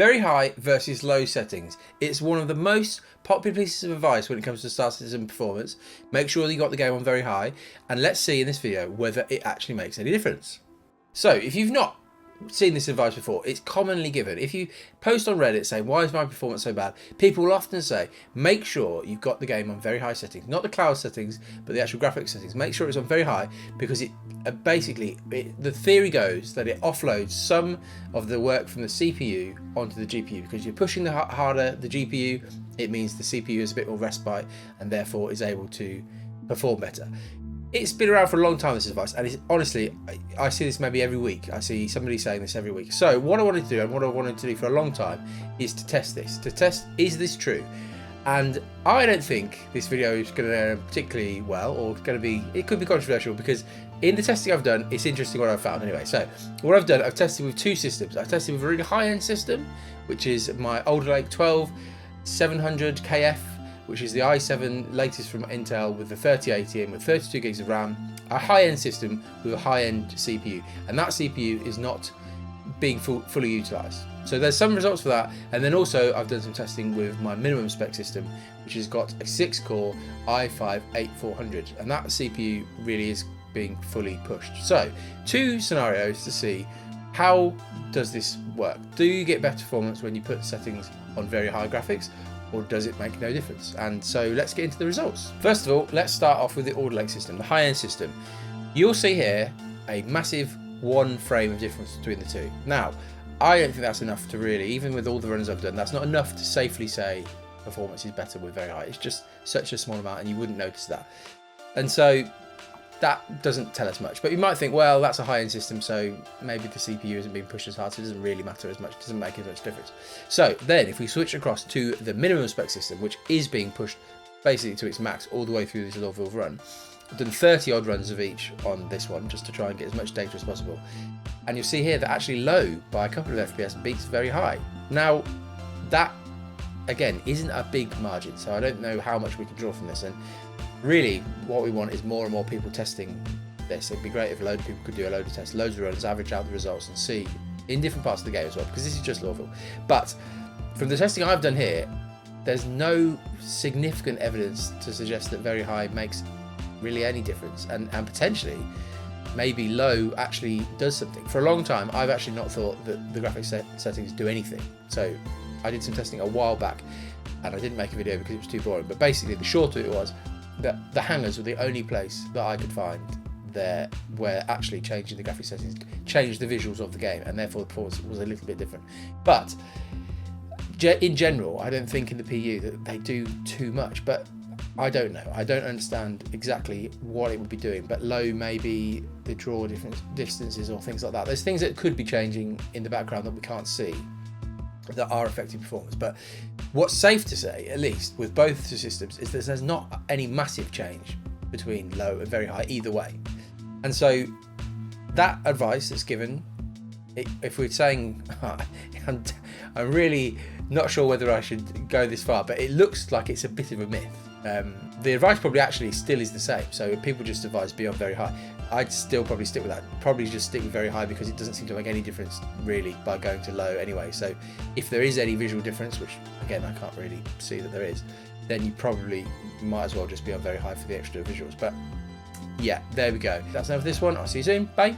Very high versus low settings. It's one of the most popular pieces of advice when it comes to Star Citizen performance. Make sure that you got the game on very high, and let's see in this video whether it actually makes any difference. So if you've not seen this advice before, it's commonly given. If you post on Reddit saying, why is my performance so bad, people will often say, make sure you've got the game on very high settings, not the cloud settings, but the actual graphics settings. Make sure it's on very high, because it the theory goes that it offloads some of the work from the CPU onto the GPU, because you're pushing the harder the GPU, it means the CPU is a bit more respite and therefore is able to perform better. It's been around for a long time, this advice, and it's, honestly, I see this maybe every week. I see somebody saying this every week. So what I wanted to do, and what I wanted to do for a long time, is to test this. To test, is this true? And I don't think this video is going to go particularly well, or going to be, it could be controversial, because in the testing I've done, it's interesting what I've found anyway. So what I've done, I've tested with two systems. I've tested with a really high-end system, which is my Alder 12700 KF, which is the i7 latest from Intel with the 3080 and with 32 gigs of RAM, a high-end system with a high-end CPU, and that CPU is not being fully utilized. So there's some results for that, and then also I've done some testing with my minimum spec system, which has got a 6-core i5-8400, and that CPU really is being fully pushed. So two scenarios to see how does this work. Do you get better performance when you put settings on very high graphics, or does it make no difference? And so let's get into the results. First of all, let's start off with the Alder Lake system, the high-end system. You'll see here a massive 1 frame of difference between the two. Now, I don't think that's enough to really, even with all the runs I've done, that's not enough to safely say performance is better with very high. It's just such a small amount and you wouldn't notice that. And so that doesn't tell us much, but you might think, well, that's a high-end system, so maybe the CPU isn't being pushed as hard, so it doesn't really matter as much, it doesn't make as much difference. So then if we switch across to the minimum spec system, which is being pushed basically to its max all the way through this Lawville run, I've done 30 odd runs of each on this one just to try and get as much data as possible. And you'll see here that actually low by a couple of FPS beats very high. Now that again isn't a big margin, so I don't know how much we can draw from this, and really what we want is more and more people testing this. It'd be great if a load of people could do a load of tests, loads of runs, average out the results and see in different parts of the game as well, because this is just Lawville. But from the testing I've done here, there's no significant evidence to suggest that very high makes really any difference, and potentially maybe low actually does something. For a long time I've actually not thought that the graphics settings do anything. So I did some testing a while back and I didn't make a video because it was too boring, but basically the short of it was that the hangars were the only place that I could find there where actually changing the graphics settings changed the visuals of the game, and therefore the performance was a little bit different. But in general, I don't think in the PU that they do too much, but I don't know. I don't understand exactly what it would be doing, but low maybe the draw different distances or things like that. There's things that could be changing in the background that we can't see that are affecting performance. But what's safe to say, at least with both the systems, is that there's not any massive change between low and very high either way. And so that advice that's given, if we're saying, I'm really not sure whether I should go this far, but it looks like it's a bit of a myth. The advice probably actually still is the same, so people just advise be on very high. I'd still probably stick with that, probably just stick with very high, because it doesn't seem to make any difference really by going to low anyway. So if there is any visual difference, which again I can't really see that there is, then you probably might as well just be on very high for the extra visuals. But yeah, there we go. That's enough for this one. I'll see you soon. Bye.